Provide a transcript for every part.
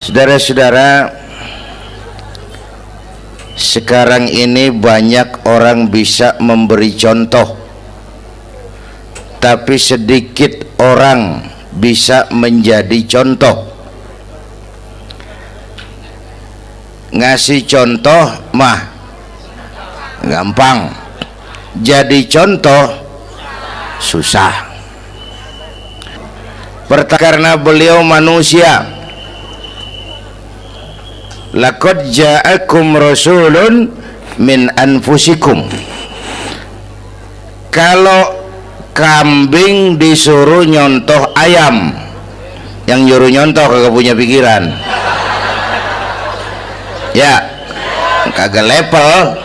Saudara-saudara, sekarang ini banyak orang bisa memberi contoh, tapi sedikit orang bisa menjadi contoh. Ngasih contoh mah gampang, jadi contoh susah. Karena beliau manusia. Laqad ja'akum rasulun min anfusikum. Kalau kambing disuruh nyontoh ayam, yang nyuruh nyontoh kagak punya pikiran, ya kagak level.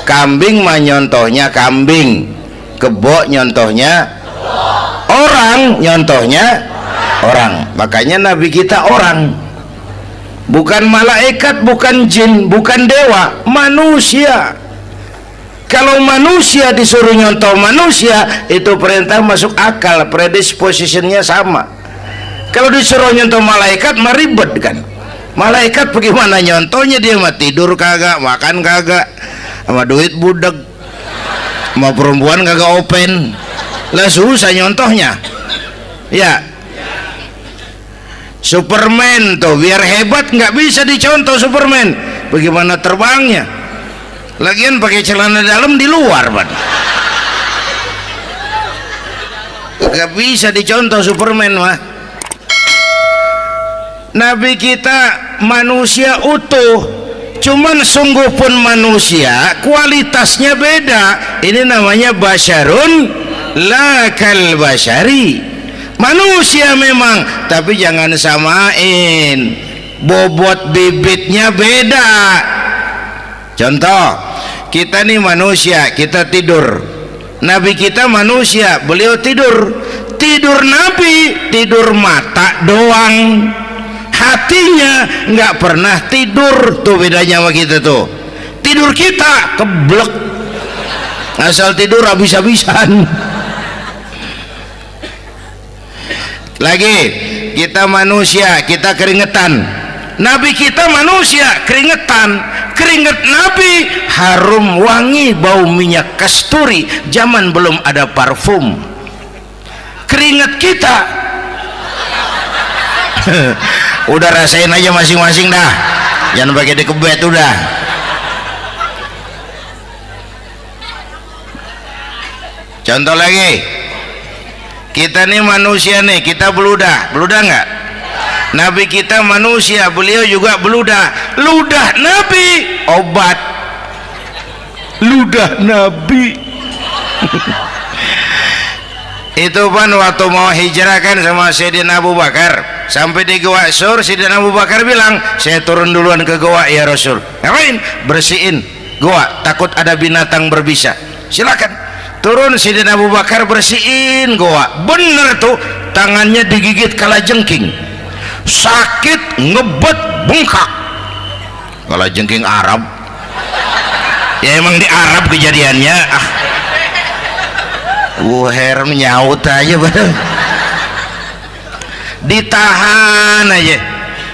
Kambing mah nyontohnya kambing, kebo nyontohnya orang, nyontohnya orang. Makanya Nabi kita orang, bukan malaikat, bukan jin, bukan dewa, manusia. Kalau manusia disuruh nyontoh manusia, itu perintah masuk akal, predispositionnya sama. Kalau disuruh nyontoh malaikat mah ribet kan. Malaikat bagaimana nyontohnya, dia mah tidur kagak, makan kagak, sama duit budeg, sama perempuan kagak open, lah susah nyontohnya. Ya, Superman tuh biar hebat nggak bisa dicontoh Superman, bagaimana terbangnya, lagian pakai celana dalam di luar ban, nggak bisa dicontoh Superman mah. Nabi kita manusia utuh, cuman sungguh pun manusia, kualitasnya beda. Ini namanya basyarun la kal basyari, manusia memang, tapi jangan samain, bobot bibitnya beda. Contoh, kita nih manusia, kita tidur. Nabi kita manusia, beliau tidur. Tidur Nabi, tidur mata doang, hatinya nggak pernah tidur. Tuh bedanya sama kita tuh. Tidur kita keblek, asal tidur habis-habisan. Lagi kita manusia, kita keringetan. Nabi kita manusia, keringetan. Keringet Nabi harum wangi, bau minyak kasturi, zaman belum ada parfum. Keringet kita udah rasain aja masing-masing dah, jangan pakai dikebet udah. Contoh lagi, kita nih manusia nih, kita beludah nggak? Nabi kita manusia, beliau juga beludah. Ludah Nabi obat, ludah Nabi. Itu kan waktu mau hijrah kan sama Sayyidina Abu Bakar, sampai di Gua Sur, Sayyidina Abu Bakar bilang, saya turun duluan ke gua ya Rasul. Ngapain? Bersihin gua, takut ada binatang berbisa. Silakan. Turun Sayyidina Abu Bakar bersihin gua. Bener tuh, tangannya digigit kalajengking, sakit, ngebet, bengkak. Kalajengking Arab, ya emang di Arab kejadiannya. Wuher menyaut aja badan, ditahan aja,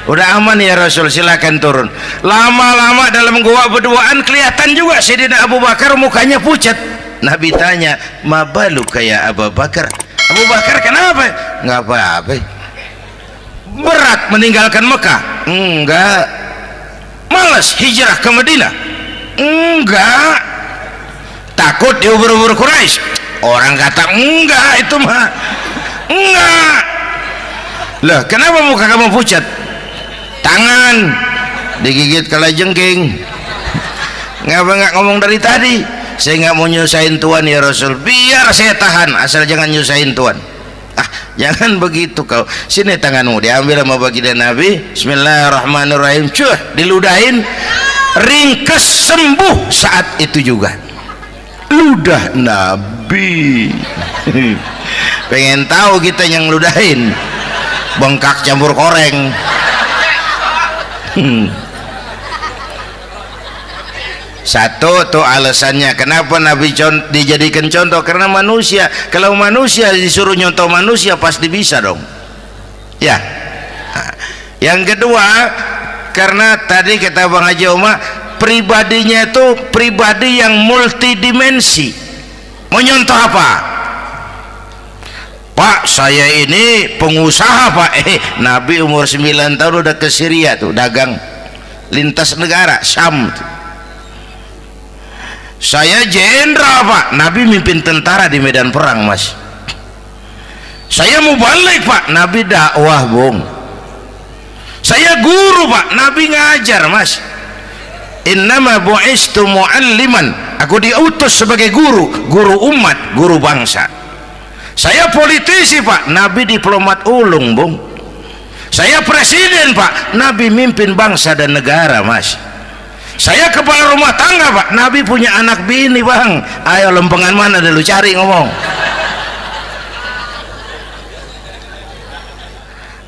udah aman ya Rasul, silakan turun. Lama-lama dalam gua berduaan kelihatan juga Sayyidina Abu Bakar mukanya pucat. Nabi tanya, mabalu kayak Abu Bakar? Abu Bakar kenapa? Nggak apa-apa. Berat meninggalkan Mekah? Enggak. Malas hijrah ke Madinah? Enggak. Takut diubur-ubur Quraisy? Orang kata enggak, itu mah enggak. Lah kenapa muka kamu pucat? Tangan digigit kalajengking. Ngapa nggak ngomong dari tadi? Saya nggak mau nyusahin Tuhan ya Rasul, biar saya tahan, asal jangan nyusahin Tuhan. Jangan begitu kau. Sini tanganmu, diambil sama baginda Nabi. Bismillahirrahmanirrahim. Cuh, diludahin, ringkes, sembuh saat itu juga. Ludah Nabi. Pengen tahu kita yang ludahin, bengkak campur koreng. Satu tuh alasannya kenapa Nabi dijadikan contoh, karena manusia. Kalau manusia disuruh nyontoh manusia pasti bisa dong ya. Yang kedua, karena tadi kata Bang Haji Omar, pribadinya itu pribadi yang multidimensi. Mau nyontoh apa? Pak, saya ini pengusaha Pak. Nabi umur 9 tahun udah ke Syria tuh, dagang lintas negara, Syam tuh. Saya jenderal Pak, Nabi mimpin tentara di medan perang Mas. Saya mau balik Pak, Nabi dakwah Bung. Saya guru Pak, Nabi ngajar Mas. Innama bu'istu mu'alliman, aku diutus sebagai guru, guru umat, guru bangsa. Saya politisi Pak, Nabi diplomat ulung Bung. Saya presiden Pak, Nabi mimpin bangsa dan negara Mas. Saya kepala rumah tangga Pak, Nabi punya anak bini Bang. Ayo lempengan mana dulu cari ngomong.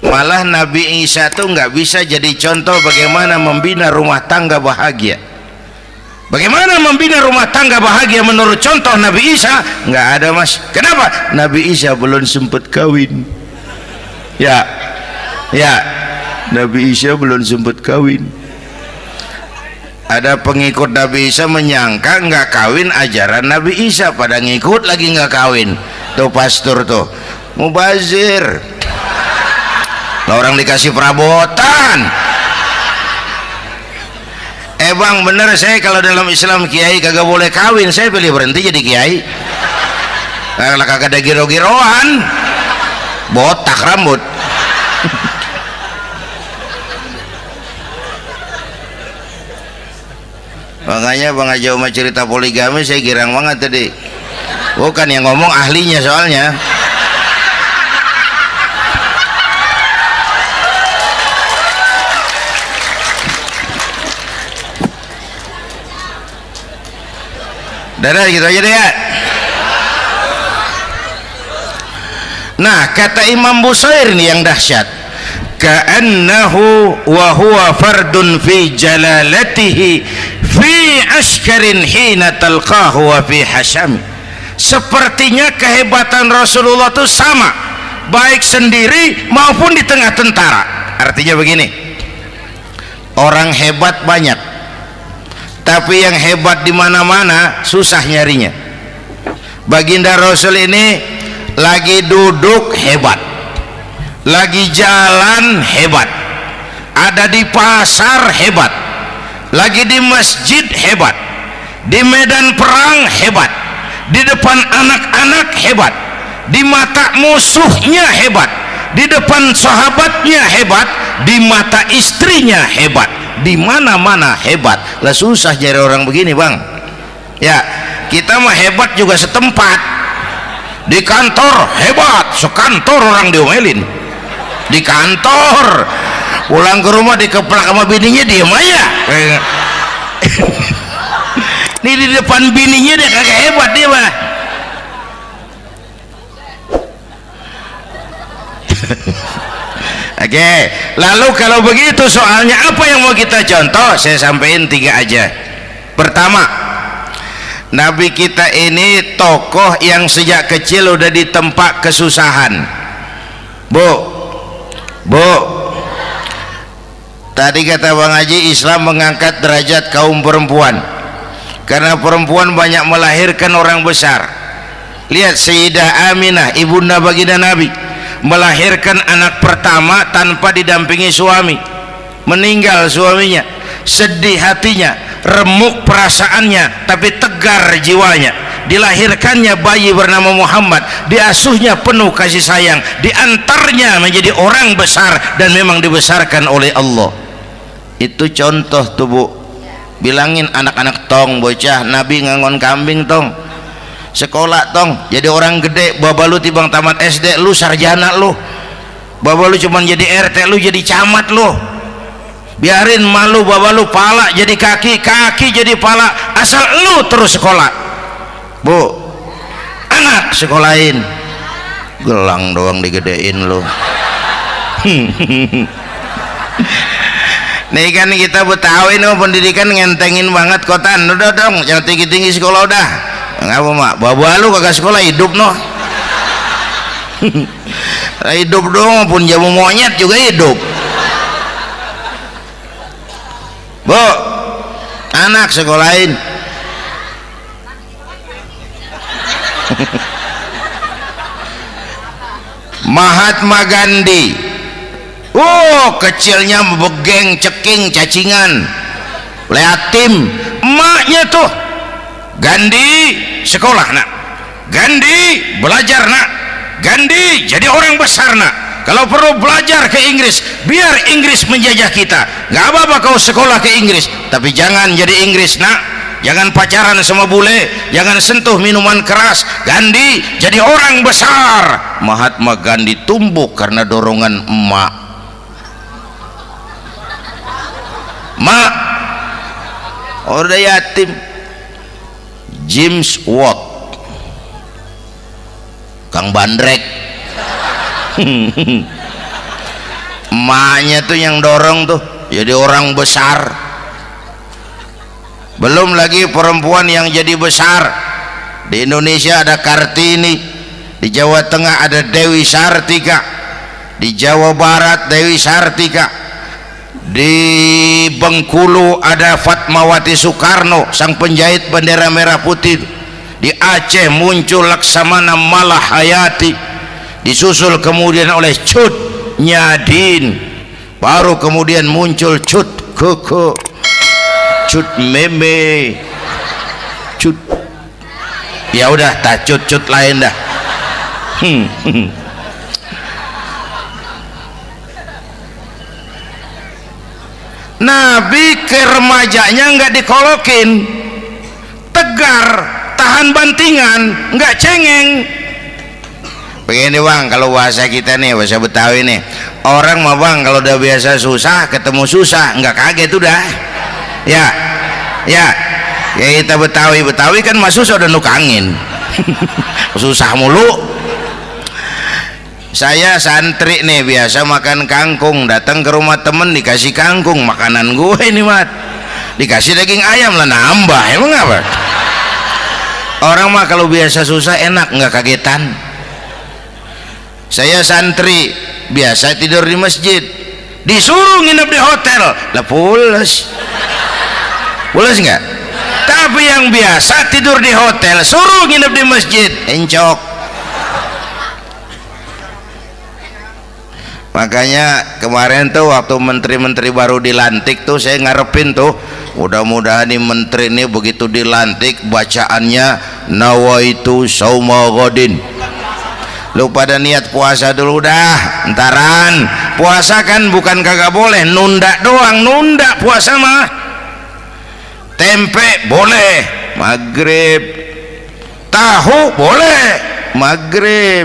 Malah Nabi Isa tuh nggak bisa jadi contoh bagaimana membina rumah tangga bahagia. Bagaimana membina rumah tangga bahagia menurut contoh Nabi Isa? Nggak ada Mas. Kenapa? Nabi Isa belum sempat kawin. Ya, Nabi Isa belum sempat kawin. Ada pengikut Nabi Isa menyangka nggak kawin ajaran Nabi Isa, pada ngikut lagi nggak kawin. Tuh pastor tuh mubazir. Orang dikasih perabotan. Bang bener, saya kalau dalam Islam kiai kagak boleh kawin, saya pilih berhenti jadi kiai. Kalau kagak ada giro-giroan, botak rambut. Makanya Bang Haji Omar cerita poligami saya girang banget tadi. Bukan yang ngomong ahlinya soalnya. Dadah gitu aja deh ya. Nah, kata Imam Busair ini yang dahsyat. Ka'annahu wa huwa fardun fi jalalatihi fi ashkarin hina talqahu wa fi hasham. Sepertinya kehebatan Rasulullah itu sama, baik sendiri maupun di tengah tentara. Artinya begini, orang hebat banyak, tapi yang hebat di mana-mana susah nyarinya. Baginda Rasul ini lagi duduk hebat, lagi jalan hebat, ada di pasar hebat, lagi di masjid hebat, di medan perang hebat, di depan anak-anak hebat, di mata musuhnya hebat, di depan sahabatnya hebat, di mata istrinya hebat, di mana-mana hebat. Lah susah cari orang begini Bang. Ya, kita mah hebat juga setempat. Di kantor hebat, sekantor orang diomelin. Di kantor, pulang ke rumah dikeplak sama bininya diem aja. Nih di depan bininya dia kagak hebat dia mah. Oke, lalu kalau begitu soalnya apa yang mau kita contoh? Saya sampaikan 3 aja. Pertama, Nabi kita ini tokoh yang sejak kecil udah ditempa kesusahan. Bu, tadi kata Bang Haji, Islam mengangkat derajat kaum perempuan karena perempuan banyak melahirkan orang besar. Lihat Sayyidah Aminah, ibunda baginda Nabi, melahirkan anak pertama tanpa didampingi suami. Meninggal suaminya, sedih hatinya, remuk perasaannya, tapi tegar jiwanya. Dilahirkannya bayi bernama Muhammad, diasuhnya penuh kasih sayang, diantarnya menjadi orang besar dan memang dibesarkan oleh Allah. Itu contoh tuh Bu. Bilangin anak-anak tong, bocah Nabi ngangon kambing tong, sekolah tong, jadi orang gede. Baba lu tibang tamat SD, lu sarjana lu. Baba lu cuman jadi RT, lu jadi camat lu. Biarin malu baba lu pala jadi kaki, kaki jadi pala, asal lu terus sekolah. Bu, anak sekolahin, gelang doang digedein lu. Nih kan kita Betawi nih pendidikan ngentengin banget kotan. Udah dong, jangan tinggi-tinggi sekolah udah. Ngapa mak? Baba lu kagak sekolah hidup noh. Hidup dong, pun jamu monyet juga hidup. Bu, anak sekolahin. Mahatma Gandhi, kecilnya begeng, ceking, cacingan, liatim. Emaknya tuh, Gandhi sekolah nak, Gandhi belajar nak, Gandhi jadi orang besar nak. Kalau perlu belajar ke Inggris, biar Inggris menjajah kita. Gak apa-apa kau sekolah ke Inggris, tapi jangan jadi Inggris nak. Jangan pacaran sama bule, jangan sentuh minuman keras. Gandhi jadi orang besar. Mahatma Gandhi tumbuh karena dorongan emak. Mak, udah yatim. James Watt, Kang Bandrek. Emaknya tuh yang dorong tuh jadi orang besar. Belum lagi perempuan yang jadi besar. Di Indonesia ada Kartini, di Jawa Tengah ada Dewi Sartika, di Jawa Barat Dewi Sartika, di Bengkulu ada Fatmawati Soekarno, sang penjahit bendera merah putih. Di Aceh muncul Laksamana Malahayati, disusul kemudian oleh Cut Nyadin, baru kemudian muncul Cut Koko, Cut Meme, Cut, ya udah tak cut lain dah. Nabi ke remajanya nggak dikolokin, tegar, tahan bantingan, nggak cengeng. Begini bang, kalau bahasa kita nih, bahasa Betawi nih, orang mah bang kalau udah biasa susah ketemu susah nggak kaget udah. Ya kita Betawi kan masuk udah nukangin. Susah mulu. Saya santri nih biasa makan kangkung, datang ke rumah temen dikasih kangkung, makanan gue ini mat, dikasih daging ayam lah nambah. Emang apa? Orang mah kalau biasa susah enak, nggak kagetan. Saya santri biasa tidur di masjid, disuruh nginep di hotel lah pules nggak? Tapi yang biasa tidur di hotel suruh nginep di masjid encok. Makanya kemarin tuh waktu menteri-menteri baru dilantik tuh saya ngarepin tuh, mudah-mudahan nih menteri ini begitu dilantik bacaannya nawaitu sauma ghadin. Lu pada niat puasa dulu dah, entaran. Puasa kan bukan kagak boleh, nunda doang, nunda puasa mah. Tempe boleh maghrib, tahu boleh maghrib,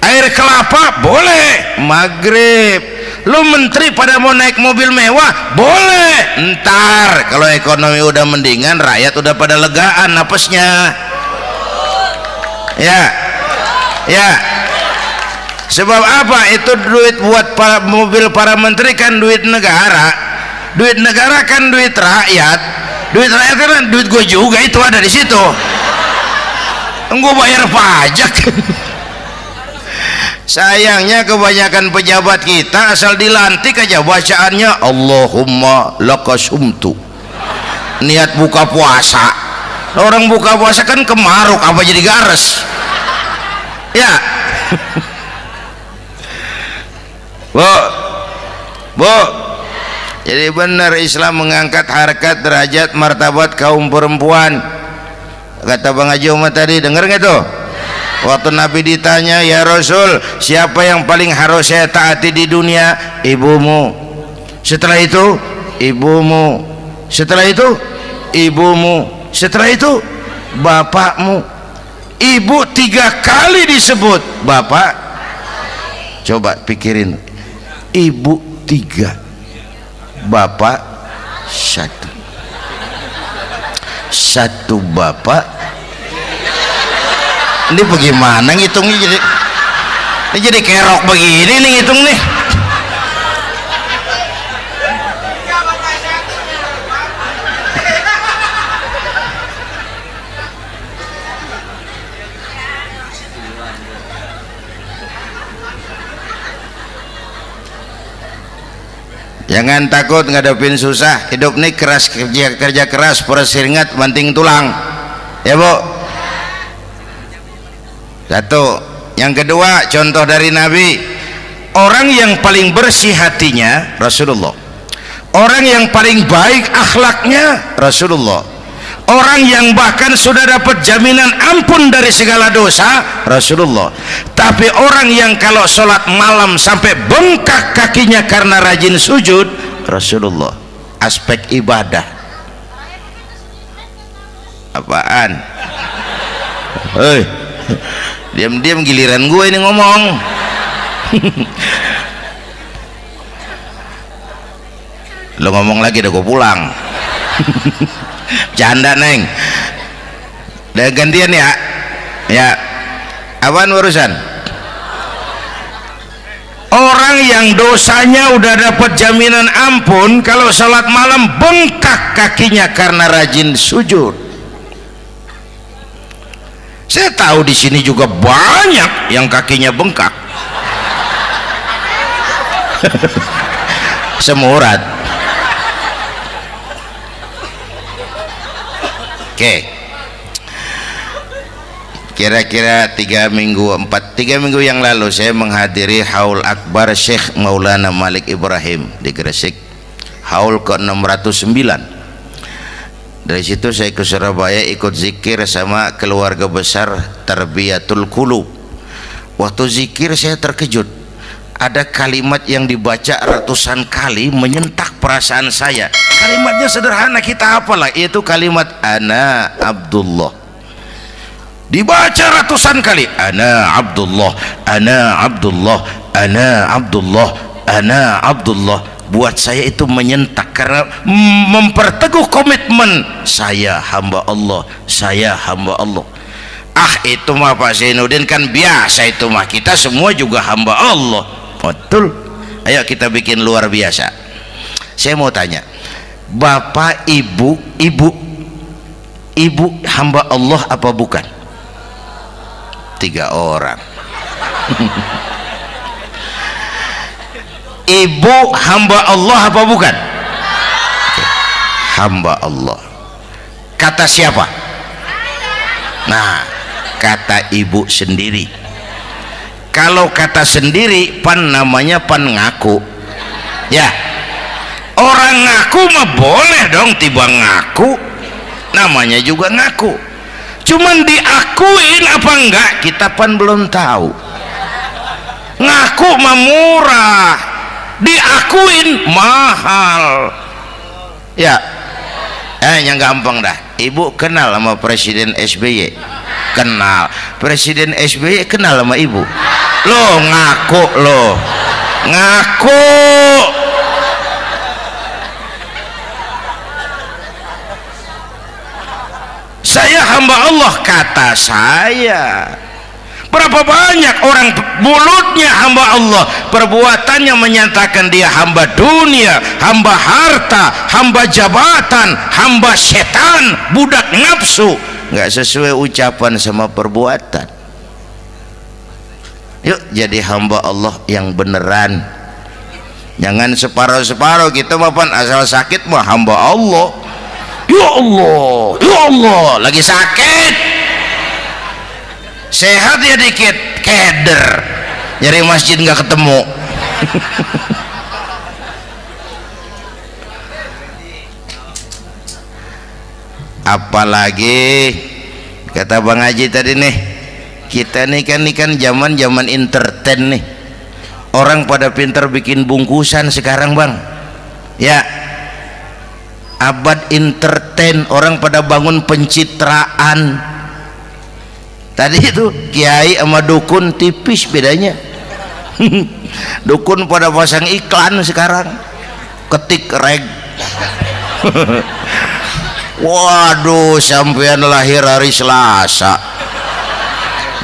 air kelapa boleh maghrib. Lu menteri pada mau naik mobil mewah boleh, ntar kalau ekonomi udah mendingan, rakyat udah pada legaan napasnya. Ya sebab apa? Itu duit buat mobil para menteri kan duit negara. Duit negara kan duit rakyat. Duit rakyat kan duit gue juga, itu ada di situ. Gue bayar pajak. Sayangnya kebanyakan pejabat kita asal dilantik aja bacaannya Allahumma lakasumtu, niat buka puasa. Orang buka puasa kan kemaruk, apa jadi gares ya. Bu, jadi benar Islam mengangkat harkat, derajat, martabat kaum perempuan. Kata Bang Haji Umar tadi, dengar nggak tuh? Waktu Nabi ditanya, ya Rasul, siapa yang paling harus saya taati di dunia? Ibumu. Setelah itu ibumu. Setelah itu ibumu. Setelah itu bapakmu. Ibu 3 kali disebut, bapak. Coba pikirin, ibu 3, bapak 1 bapak. Ini bagaimana ngitungnya? Jadi kerok begini nih ngitung nih. Jangan takut ngadepin susah. Hidup nih keras, kerja keras, perseringat banting tulang. Ya Bu. Satu. Yang kedua, contoh dari Nabi, orang yang paling bersih hatinya Rasulullah, orang yang paling baik akhlaknya Rasulullah, orang yang bahkan sudah dapat jaminan ampun dari segala dosa Rasulullah. Tapi orang yang kalau sholat malam sampai bengkak kakinya karena rajin sujud Rasulullah. Aspek ibadah apaan? Hei, diam-diam giliran gue ini ngomong. Lo ngomong lagi udah gue pulang. Canda neng. Udah gantian ya. Ya. Apaan urusan? Orang yang dosanya udah dapat jaminan ampun, kalau salat malam bengkak kakinya karena rajin sujud. Saya tahu di sini juga banyak yang kakinya bengkak. Semurat. Oke. Kira-kira 3 minggu yang lalu saya menghadiri haul akbar Syekh Maulana Malik Ibrahim di Gresik, haul ke 609. Dari situ saya ke Surabaya ikut zikir sama keluarga besar Tarbiyatul Qulub. Waktu zikir saya terkejut, ada kalimat yang dibaca ratusan kali menyentak perasaan saya. Kalimatnya sederhana, kita hafalah, yaitu kalimat ana Abdullah. Dibaca ratusan kali, ana Abdullah, ana Abdullah, ana Abdullah, ana Abdullah. Buat saya itu menyentak karena memperteguh komitmen saya hamba Allah, saya hamba Allah. Ah, itu mah Pak Zainuddin kan biasa, itu mah kita semua juga hamba Allah. Betul. Ayo kita bikin luar biasa. Saya mau tanya, Bapak Ibu hamba Allah apa bukan? 3 orang. Ibu hamba Allah apa bukan? Hamba Allah. Kata siapa? Nah, kata ibu sendiri. Kalau kata sendiri pan namanya pan ngaku. Ya, orang ngaku mah boleh dong, tiba ngaku namanya juga ngaku. Cuman diakuin apa enggak kita pan belum tahu. Ngaku mah murah, diakuin mahal. Ya, yang gampang dah. Ibu kenal sama Presiden SBY? Kenal. Presiden SBY kenal sama ibu? Lo ngaku, lo ngaku. Saya hamba Allah, kata saya. Berapa banyak orang mulutnya hamba Allah, perbuatannya menyatakan dia hamba dunia, hamba harta, hamba jabatan, hamba setan, budak nafsu. Nggak sesuai ucapan sama perbuatan. Yuk jadi hamba Allah yang beneran. Jangan separuh-separuh. Kita mapan asal sakit mah hamba Allah. Ya Allah, ya Allah, lagi sakit, sehat ya dikit, keder, nyari masjid nggak ketemu. Apalagi kata Bang Haji tadi nih, kita nih kan zaman entertain nih, orang pada pinter bikin bungkusan sekarang Bang. Ya, abad entertain, orang pada bangun pencitraan. Tadi itu kiai sama dukun tipis bedanya. Dukun pada pasang iklan sekarang, ketik reg. Waduh, sampean lahir hari Selasa,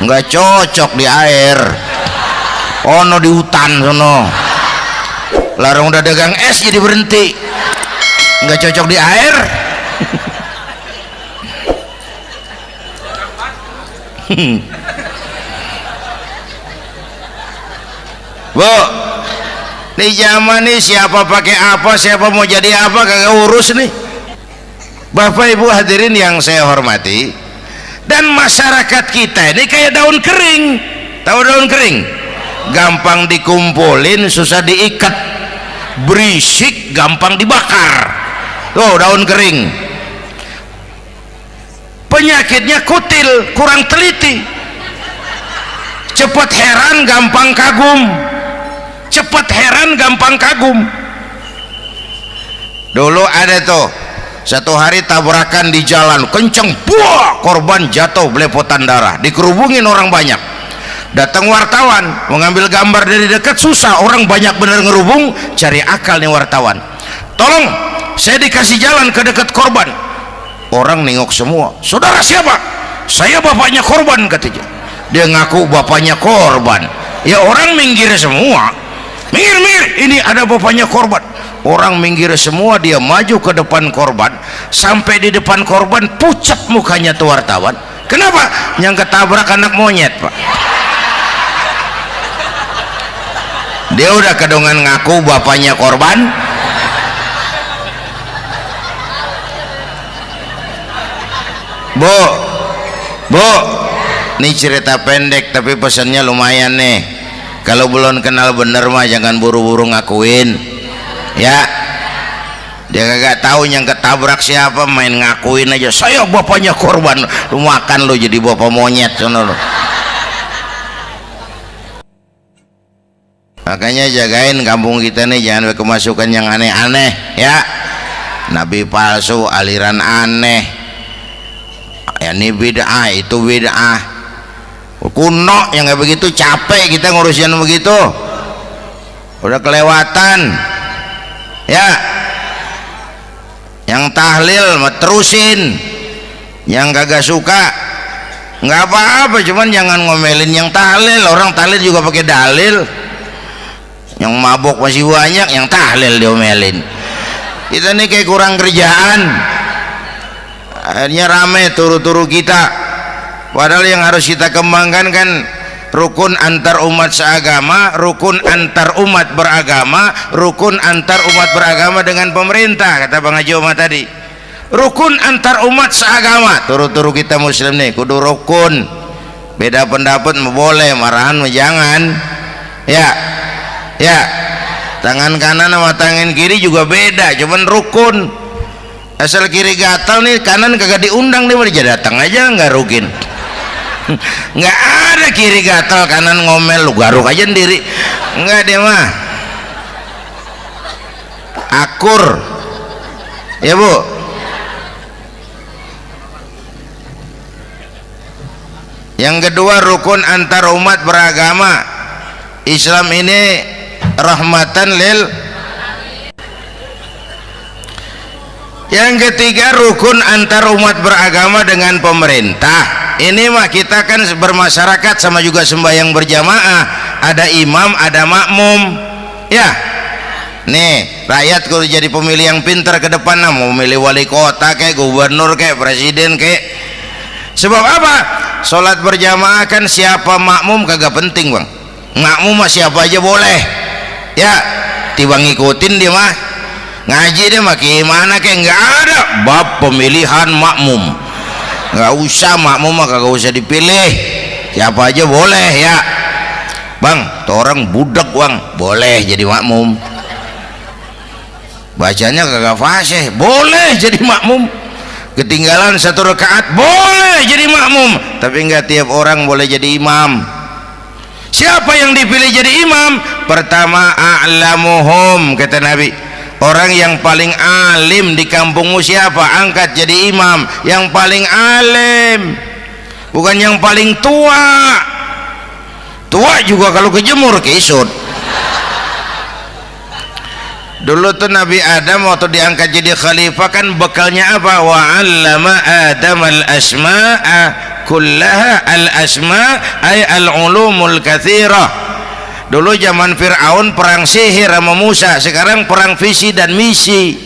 nggak cocok di air, ono di hutan sono, larang udah dagang es jadi berhenti, nggak cocok di air. Bu, Di zaman ini siapa pakai apa, siapa mau jadi apa kagak urus nih. Bapak Ibu hadirin yang saya hormati, dan masyarakat kita ini kayak daun kering. Tahu daun kering? Gampang dikumpulin, susah diikat, berisik, gampang dibakar. Tuh daun kering. Penyakitnya kutil, kurang teliti, cepat heran, gampang kagum. Cepat heran, gampang kagum. Dulu ada tuh satu hari tabrakan di jalan kenceng, buah, korban jatuh belepotan darah, dikerubungin orang banyak. Datang wartawan mengambil gambar dari dekat, susah, orang banyak bener ngerubung. Cari akal nih wartawan, tolong saya dikasih jalan ke dekat korban. Orang nengok semua, saudara siapa? Saya bapaknya korban, katanya. Dia ngaku bapaknya korban. Ya orang minggir semua, minggir, ini ada bapaknya korban. Orang minggir semua, dia maju ke depan korban. Sampai di depan korban pucat mukanya tuh wartawan. Kenapa? Yang ketabrak anak monyet, Pak. Dia udah kedongan ngaku bapaknya korban. Bu, ini cerita pendek tapi pesannya lumayan nih. Kalau belum kenal bener mah jangan buru-buru ngakuin, ya. Dia kagak tahu yang ketabrak siapa, main ngakuin aja, saya bapaknya korban. Lu makan lu jadi bapak monyet, sono lu. Makanya jagain kampung kita nih, jangan kemasukan yang aneh-aneh, ya. Nabi palsu, aliran aneh. Ya ini bid'ah, itu bid'ah kuno yang kayak begitu. Capek kita ngurusin begitu, udah kelewatan, ya. Yang tahlil mah terusin, yang kagak suka nggak apa-apa, cuman jangan ngomelin yang tahlil. Orang tahlil juga pakai dalil. Yang mabok masih banyak, yang tahlil diomelin. Kita nih kayak kurang kerjaan, akhirnya rame turu-turu kita. Padahal yang harus kita kembangkan kan rukun antar umat seagama, rukun antar umat beragama, rukun antar umat beragama dengan pemerintah, kata Bang Haji Omar tadi. Rukun antar umat seagama, turu-turu kita muslim nih kudu rukun. Beda pendapat boleh, marahan jangan, ya. Tangan kanan sama tangan kiri juga beda, cuman rukun. Asal kiri gatal nih, kanan kagak diundang nih, dia datang aja nggak rukin. Nggak ada kiri gatal kanan ngomel, lu garuk aja sendiri, nggak. Dia mah akur, ya Bu. Yang kedua rukun antar umat beragama. Islam ini rahmatan lil. Yang ketiga rukun antar umat beragama dengan pemerintah. Ini mah kita kan bermasyarakat sama juga sembahyang berjamaah, ada imam ada makmum, ya. Nih rakyat kalau jadi pemilih yang pintar ke depan, mau memilih wali kota kayak gubernur kayak presiden kayak. Sebab apa? Sholat berjamaah kan siapa makmum kagak penting, Bang. Makmum mah siapa aja boleh, ya. Tiba ngikutin dia mah, ngaji dia mah gimana kayak nggak ada bab pemilihan makmum. Nggak usah, makmum mah kagak usah dipilih, siapa aja boleh, ya. Bang, tuh orang budak, Bang, boleh jadi makmum. Bacanya kagak fasih, boleh jadi makmum. Ketinggalan satu rakaat, boleh jadi makmum. Tapi nggak tiap orang boleh jadi imam. Siapa yang dipilih jadi imam? Pertama a'lamuhum, kata Nabi. Orang yang paling alim di kampungmu siapa? Angkat jadi imam. Yang paling alim, bukan yang paling tua. Tua juga kalau kejemur kisut. Dulu tuh Nabi Adam waktu diangkat jadi khalifah kan bekalnya apa? Wa 'allama Adam al-asma'a kullaha. Al-asma' ay al-ulumul katsirah. Dulu zaman Fir'aun perang sihir sama Musa, sekarang perang visi dan misi.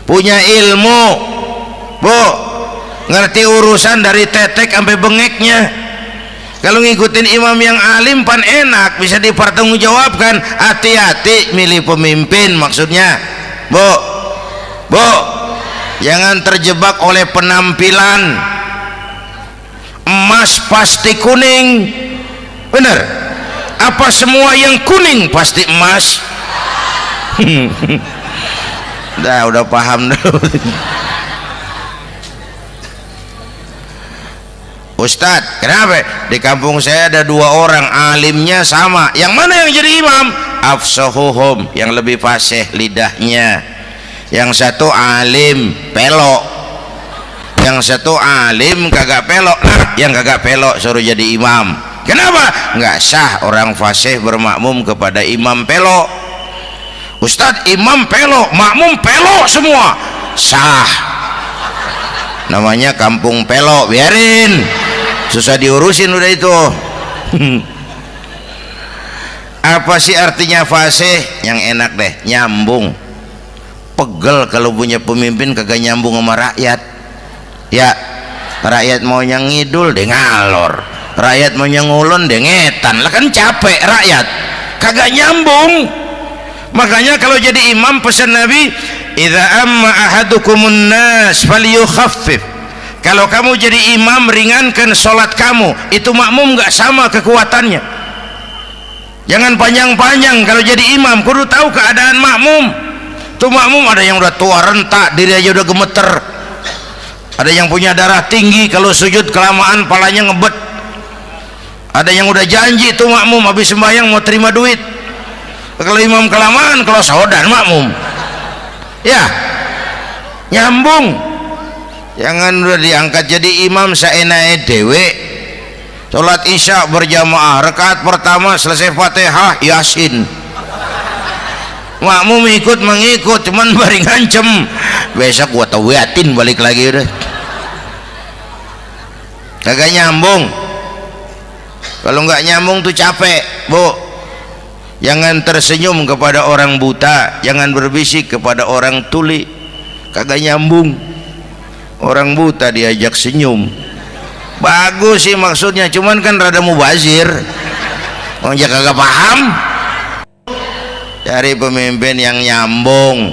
Punya ilmu, Bu, ngerti urusan dari tetek sampai bengeknya. Kalau ngikutin imam yang alim pan enak, bisa dipertanggungjawabkan. Hati-hati milih pemimpin, maksudnya bu jangan terjebak oleh penampilan. Emas pasti kuning, bener? Apa semua yang kuning pasti emas? Udah paham dulu. Ustadz, kenapa di kampung saya ada 2 orang alimnya sama, yang mana yang jadi imam? Afsahuhum, yang lebih fasih lidahnya. Yang satu alim pelok, yang satu alim kagak pelok. Nah, yang kagak pelok suruh jadi imam. Kenapa? Nggak sah orang fasih bermakmum kepada imam pelok. Ustadz, imam pelok, makmum pelok semua. Sah, namanya kampung pelok, biarin, susah diurusin udah itu. Apa sih artinya fasih? Yang enak deh, nyambung. Pegel kalau punya pemimpin kagak nyambung sama rakyat. Ya, rakyat mau yang ngidul deh ngalor, rakyat mau yang ngulon deh ngetan. Lah kan capek rakyat, kagak nyambung. Makanya kalau jadi imam pesan Nabi, idza amma ahadukumun nas falyukhaffif. Kalau kamu jadi imam, ringankan sholat kamu. Itu makmum nggak sama kekuatannya. Jangan panjang-panjang kalau jadi imam, kudu tahu keadaan makmum. Tuh makmum ada yang udah tua rentak, diri aja udah gemeter. Ada yang punya darah tinggi, kalau sujud kelamaan palanya ngebet. Ada yang udah janji tuh makmum habis sembahyang mau terima duit. Kalau imam kelamaan, kalau saudan makmum. Ya, nyambung. Jangan udah diangkat jadi imam saenake dhewe. Salat isya berjamaah, rakaat pertama selesai Fatihah Yasin. Makmum ikut mengikut, cuman bari ngancem, besok gua tawiatin balik lagi udah. Kagak nyambung. Kalau nggak nyambung tuh capek, bu. Jangan tersenyum kepada orang buta, jangan berbisik kepada orang tuli, kagak nyambung. Orang buta diajak senyum, bagus sih maksudnya, cuman kan rada mubazir. Orang kagak paham. Cari pemimpin yang nyambung.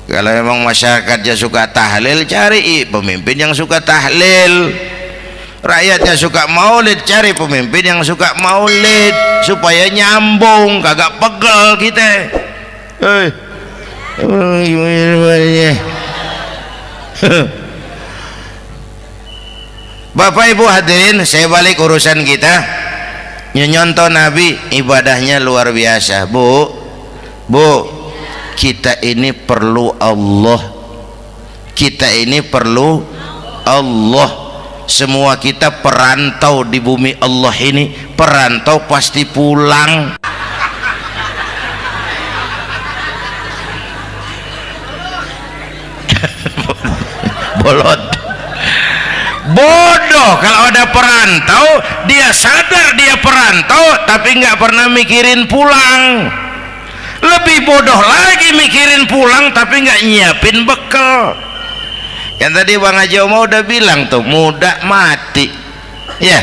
Kalau memang masyarakatnya suka tahlil, cari pemimpin yang suka tahlil. Rakyatnya suka maulid, cari pemimpin yang suka maulid, supaya nyambung, kagak pegel kita. Bapak Ibu hadirin, saya balik urusan kita. Nyontoh Nabi ibadahnya luar biasa. Bu, kita ini perlu Allah. Kita ini perlu Allah. Semua kita perantau di bumi Allah ini. Perantau pasti pulang. Bolot. Bodoh kalau ada perantau, dia sadar dia perantau tapi nggak pernah mikirin pulang. Lebih bodoh lagi mikirin pulang tapi nggak nyiapin bekal. Yang tadi Bang Haji Omar udah bilang tuh, muda mati. Ya,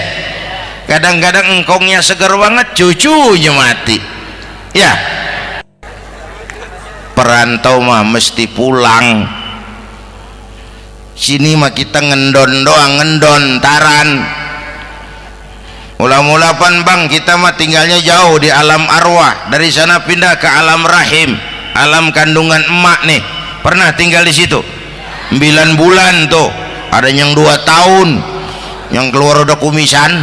kadang-kadang engkongnya seger banget, cucunya mati. Ya, perantau mah mesti pulang. Sini mah kita ngendon doang, ngendon taran. Mula-mula pan bang, kita mah tinggalnya jauh di alam arwah. Dari sana pindah ke alam rahim, alam kandungan emak nih. Pernah tinggal di situ 9 bulan tuh. Ada yang 2 tahun, yang keluar udah kumisan.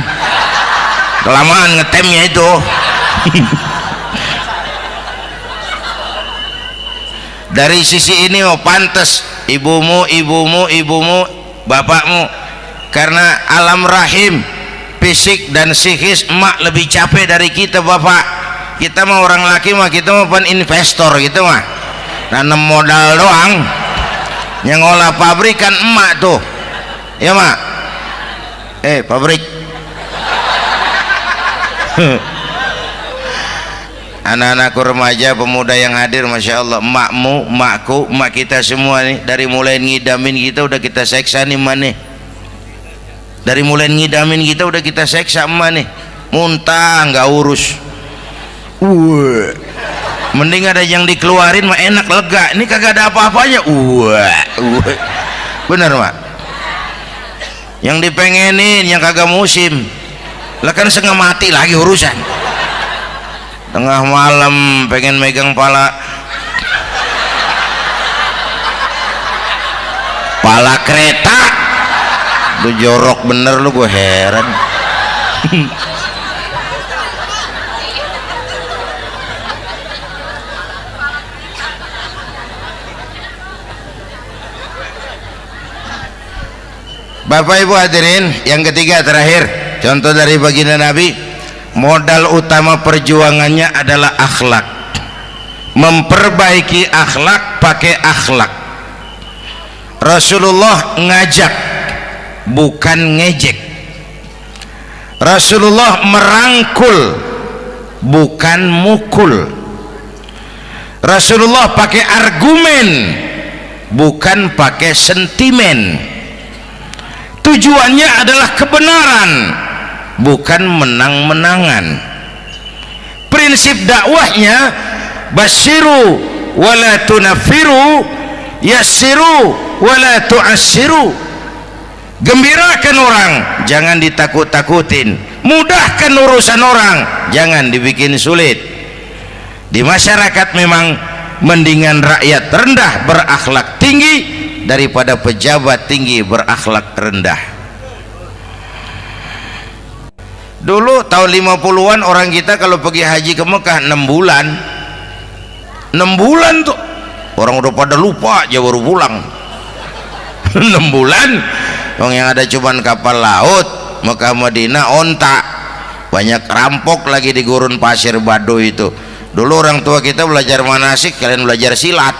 Kelamaan ngetemnya itu. Dari sisi ini mau pantas ibumu, bapakmu, karena alam rahim, fisik dan psikis emak lebih capek dari kita bapak. Kita mah orang laki mah, kita mah pan investor gitu mah, nanam modal doang. Yang ngolah pabrik kan emak tuh, ya mak. Pabrik. Anak-anakku remaja, pemuda yang hadir, masya Allah, emakmu, emakku, emak kita semua nih, dari mulai ngidamin kita udah kita seksa nih mana. Dari mulai ngidamin kita udah kita seksa emak nih, muntah nggak urus. Mending ada yang dikeluarin mah enak, lega. Ini kagak ada apa-apanya. Bener mak. Yang dipengenin yang kagak musim, lah kan setengah mati lagi urusan. Tengah malam pengen megang pala kereta, lu jorok bener lu, gue heran. Bapak Ibu hadirin, yang ketiga terakhir, contoh dari baginda Nabi, modal utama perjuangannya adalah akhlak. Memperbaiki akhlak, pakai akhlak. Rasulullah ngajak, bukan ngejek. Rasulullah merangkul, bukan mukul. Rasulullah pakai argumen, bukan pakai sentimen. Tujuannya adalah kebenaran, bukan menang-menangan. Prinsip dakwahnya basyiru wala tunafiru, yassiru wala tu'assiru. Gembirakan orang, jangan ditakut-takutin. Mudahkan urusan orang, jangan dibikin sulit. Di masyarakat memang mendingan rakyat rendah berakhlak tinggi daripada pejabat tinggi berakhlak rendah. Dulu tahun 50-an orang kita kalau pergi haji ke Mekah 6 bulan. 6 bulan tuh orang udah pada lupa aja baru pulang. 6 bulan yang ada cuman kapal laut, Mekah Madinah onta, banyak rampok lagi di gurun pasir Baduy itu. Dulu orang tua kita belajar manasik, kalian belajar silat.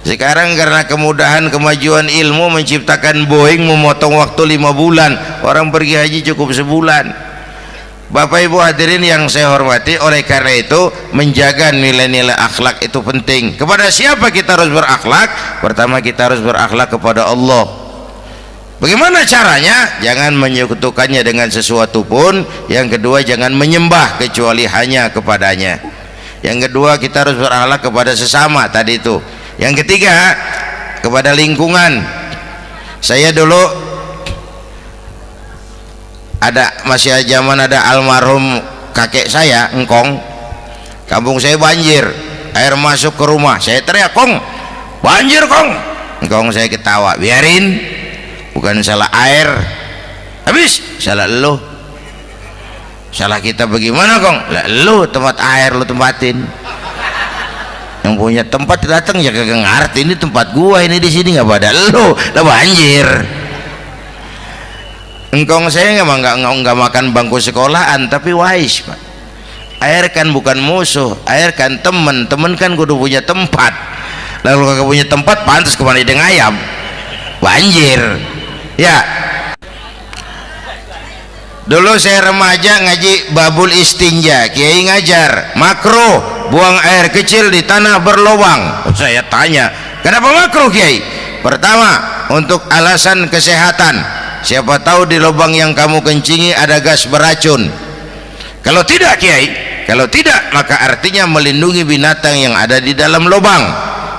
Sekarang karena kemudahan kemajuan ilmu menciptakan Boeing memotong waktu 5 bulan, orang pergi haji cukup sebulan. Bapak Ibu hadirin yang saya hormati, oleh karena itu menjaga nilai-nilai akhlak itu penting. Kepada siapa kita harus berakhlak? Pertama, kita harus berakhlak kepada Allah. Bagaimana caranya? Jangan menyekutukannya dengan sesuatu pun. Yang kedua, jangan menyembah kecuali hanya kepadanya. Yang kedua, kita harus berakhlak kepada sesama tadi itu. Yang ketiga, kepada lingkungan. Saya dulu masih zaman ada almarhum kakek saya, engkong. Kampung saya banjir, air masuk ke rumah. Saya teriak, "Kong, banjir Kong." Engkong saya ketawa, "Biarin, bukan salah air, habis salah lo." "Salah kita bagaimana Kong?" "Lah lo tempat air lo tempatin. Yang punya tempat datang ya kagak ngerti, ini tempat gua, ini di sini nggak pada lo, lah banjir." Engkong saya nggak makan bangku sekolahan, tapi wise Pak. Air kan bukan musuh, air kan temen kan kudu punya tempat. Lalu kagak punya tempat, pantas kemana ide ngayam, banjir ya. Dulu saya remaja ngaji babul istinja, kiai ngajar makruh buang air kecil di tanah berlubang. Saya tanya, kenapa makruh kiai? Pertama, untuk alasan kesehatan. Siapa tahu di lubang yang kamu kencingi ada gas beracun. Kalau tidak kiai, kalau tidak maka artinya melindungi binatang yang ada di dalam lubang.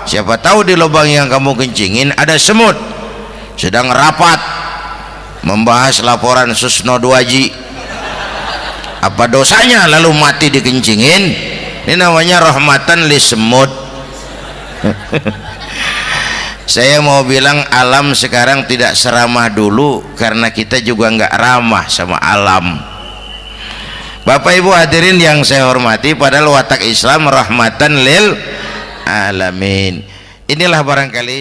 Siapa tahu di lubang yang kamu kencingin ada semut sedang rapat membahas laporan Susno 2Ji. Apa dosanya lalu mati dikencingin? Ini namanya rahmatan li semut. Saya mau bilang alam sekarang tidak seramah dulu karena kita juga nggak ramah sama alam. Bapak Ibu hadirin yang saya hormati, padahal watak Islam rahmatan lil alamin. Inilah barangkali